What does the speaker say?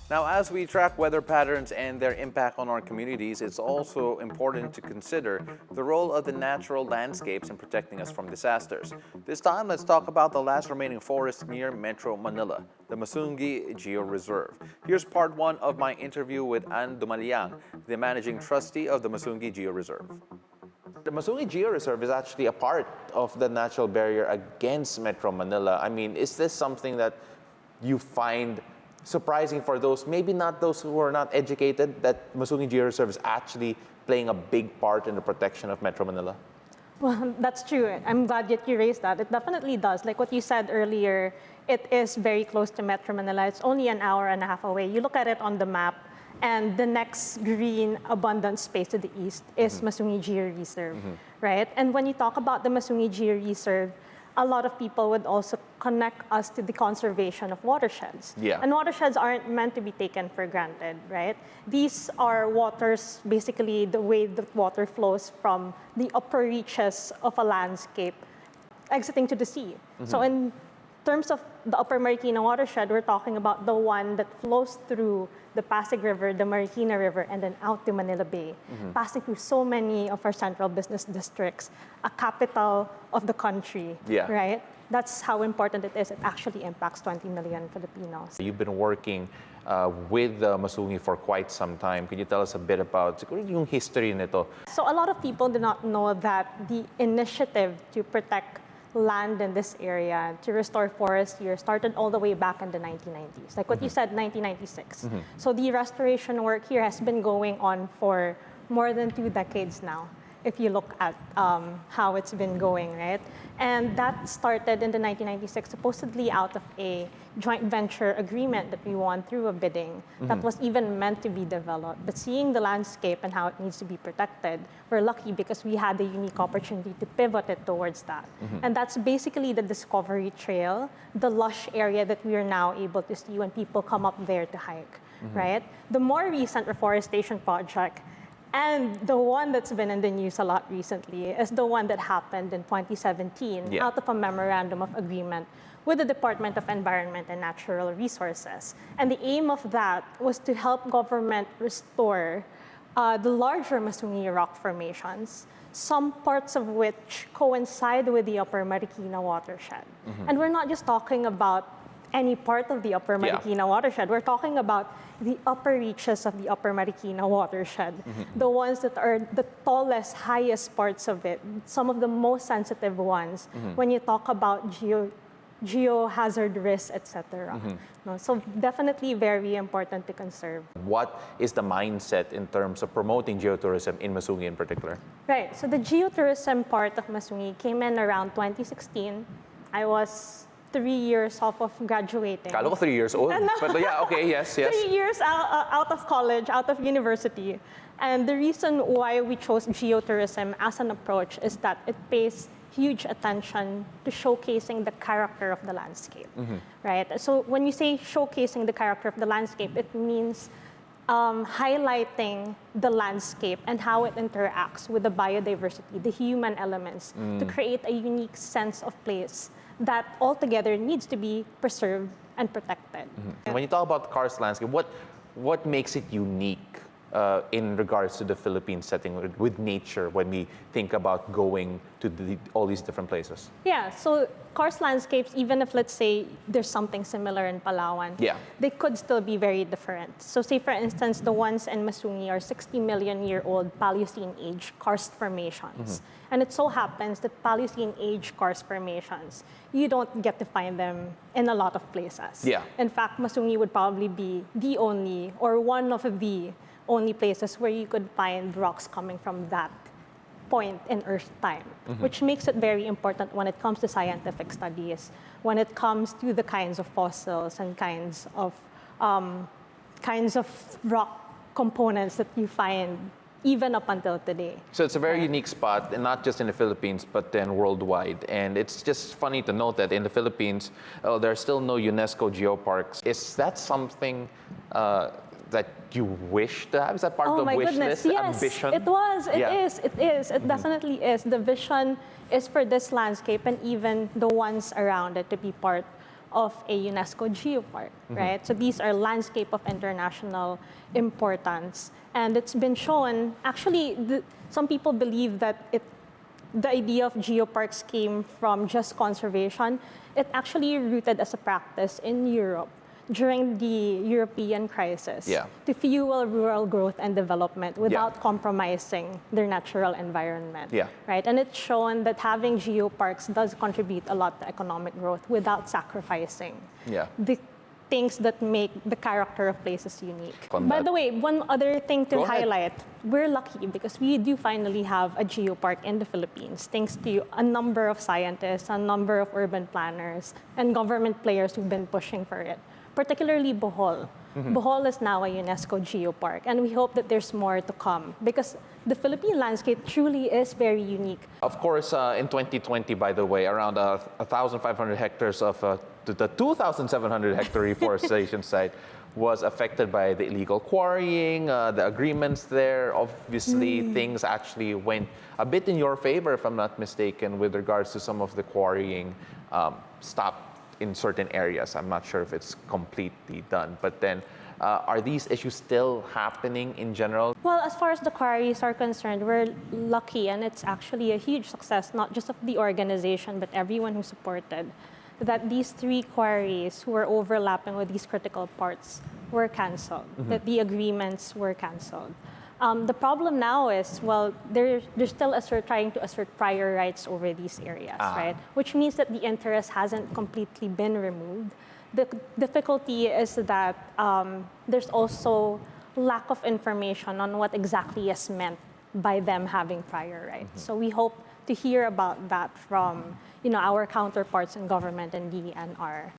Now, as we track weather patterns and their impact on our communities, it's also important to consider the role of the natural landscapes in protecting us from disasters. This time, let's talk about the last remaining forest near Metro Manila, the Masungi Georeserve. Here's part one of my interview with Dumaliang, the managing trustee of the Masungi Georeserve. The Masungi Georeserve is actually a part of the natural barrier against Metro Manila. I mean, is this something that you find surprising for those, maybe not those who are not educated, that Masungi Georeserve is actually playing a big part in the protection of Metro Manila? Well, that's true. I'm glad that you raised that. It definitely does. Like what you said earlier, it is very close to Metro Manila. It's only an hour and a half away. You look at it on the map, and the next green abundant space to the east is Masungi Georeserve, right? And when you talk about the Masungi Georeserve, a lot of people would also connect us to the conservation of watersheds. Yeah. And watersheds aren't meant to be taken for granted, right? These are waters, basically the way the water flows from the upper reaches of a landscape exiting to the sea. So in terms of the Upper Marikina watershed, we're talking about the one that flows through the Pasig River, the Marikina River, and then out to Manila Bay, passing through so many of our central business districts, a capital of the country, right? That's how important it is. It actually impacts 20 million Filipinos. You've been working with Masungi for quite some time. Can you tell us a bit about yung history nito? So a lot of people do not know that the initiative to protect land in this area, to restore forest here, started all the way back in the 1990s. Like what you said, 1996. So the restoration work here has been going on for more than 2 decades now, if you look at how it's been going, right? And that started in the 1996, supposedly out of a joint venture agreement that we won through a bidding that was even meant to be developed. But seeing the landscape and how it needs to be protected, we're lucky because we had the unique opportunity to pivot it towards that. And that's basically the discovery trail, the lush area that we are now able to see when people come up there to hike, right? The more recent reforestation project, and the one that's been in the news a lot recently is the one that happened in 2017 out of a memorandum of agreement with the Department of Environment and Natural Resources. And the aim of that was to help government restore the larger Masungi rock formations, some parts of which coincide with the Upper Marikina watershed. And we're not just talking about any part of the Upper Marikina watershed. We're talking about the upper reaches of the Upper Marikina watershed, the ones that are the tallest, highest parts of it, some of the most sensitive ones when you talk about geohazard risks, etc. No, so definitely very important to conserve. What is the mindset in terms of promoting geotourism in Masungi in particular? Right, so the geotourism part of Masungi came in around 2016. I was 3 years off of graduating. Kala ko 3 years old. But yeah, okay, yes. 3 years out of college, out of university. And the reason why we chose geotourism as an approach is that it pays huge attention to showcasing the character of the landscape, right? So when you say showcasing the character of the landscape, it means highlighting the landscape and how it interacts with the biodiversity, the human elements, to create a unique sense of place that altogether needs to be preserved and protected. When you talk about karst landscape, what makes it unique in regards to the Philippine setting with nature when we think about going to all these different places? Yeah, so karst landscapes, even if let's say there's something similar in Palawan, they could still be very different. So say for instance, the ones in Masungi are 60 million year old Paleocene age karst formations. And it so happens that Paleocene age karst formations, you don't get to find them in a lot of places. In fact, Masungi would probably be the only or one of the only places where you could find rocks coming from that point in Earth time, which makes it very important when it comes to scientific studies, when it comes to the kinds of fossils and kinds of rock components that you find even up until today. So it's a very unique spot, and not just in the Philippines, but then worldwide. And it's just funny to note that in the Philippines, there are still no UNESCO geoparks. Is that something that you wish to have? Is that part of the wish list, ambition? It was. It is. It definitely is. The vision is for this landscape and even the ones around it to be part of a UNESCO geopark, right? So these are landscape of international importance. And it's been shown, actually, some people believe that the idea of geoparks came from just conservation. It actually rooted as a practice in Europe during the European crisis to fuel rural growth and development without compromising their natural environment. Right? And it's shown that having geoparks does contribute a lot to economic growth without sacrificing the things that make the character of places unique. By the way, one other thing to highlight, we're lucky because we do finally have a geopark in the Philippines, thanks to a number of scientists, a number of urban planners, and government players who've been pushing for it. Particularly Bohol. Bohol is now a UNESCO geopark, and we hope that there's more to come because the Philippine landscape truly is very unique. Of course, in 2020, by the way, around 1,500 hectares of the 2,700 hectare reforestation site was affected by the illegal quarrying, the agreements there. Obviously, things actually went a bit in your favor, if I'm not mistaken, with regards to some of the quarrying stopped in certain areas. I'm not sure if it's completely done, but then are these issues still happening in general? Well, as far as the quarries are concerned, we're lucky, and it's actually a huge success, not just of the organization, but everyone who supported, that these 3 quarries who were overlapping with these critical parts were canceled, that the agreements were canceled. The problem now is, well, they're still trying to assert prior rights over these areas, right? Which means that the interest hasn't completely been removed. The difficulty is that there's also lack of information on what exactly is meant by them having prior rights. So we hope to hear about that from our counterparts in government and DNR.